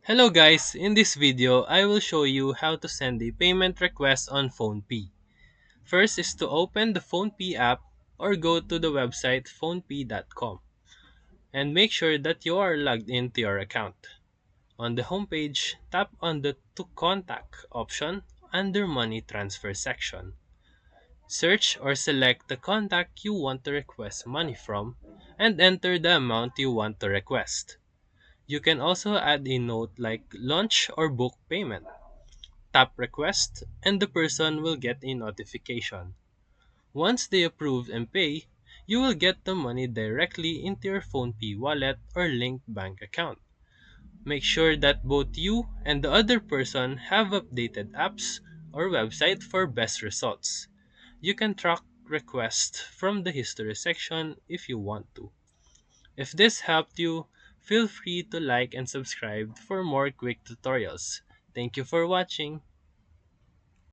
Hello guys, in this video, I will show you how to send a payment request on PhonePe. First is to open the PhonePe app or go to the website phonepe.com and make sure that you are logged into your account. On the homepage, tap on the To Contact option under Money Transfer section. Search or select the contact you want to request money from and enter the amount you want to request. You can also add a note like launch or book payment. Tap request and the person will get a notification. Once they approve and pay, you will get the money directly into your PhonePe wallet or linked bank account. Make sure that both you and the other person have updated apps or website for best results. You can track requests from the history section if you want to. If this helped you, feel free to like and subscribe for more quick tutorials. Thank you for watching.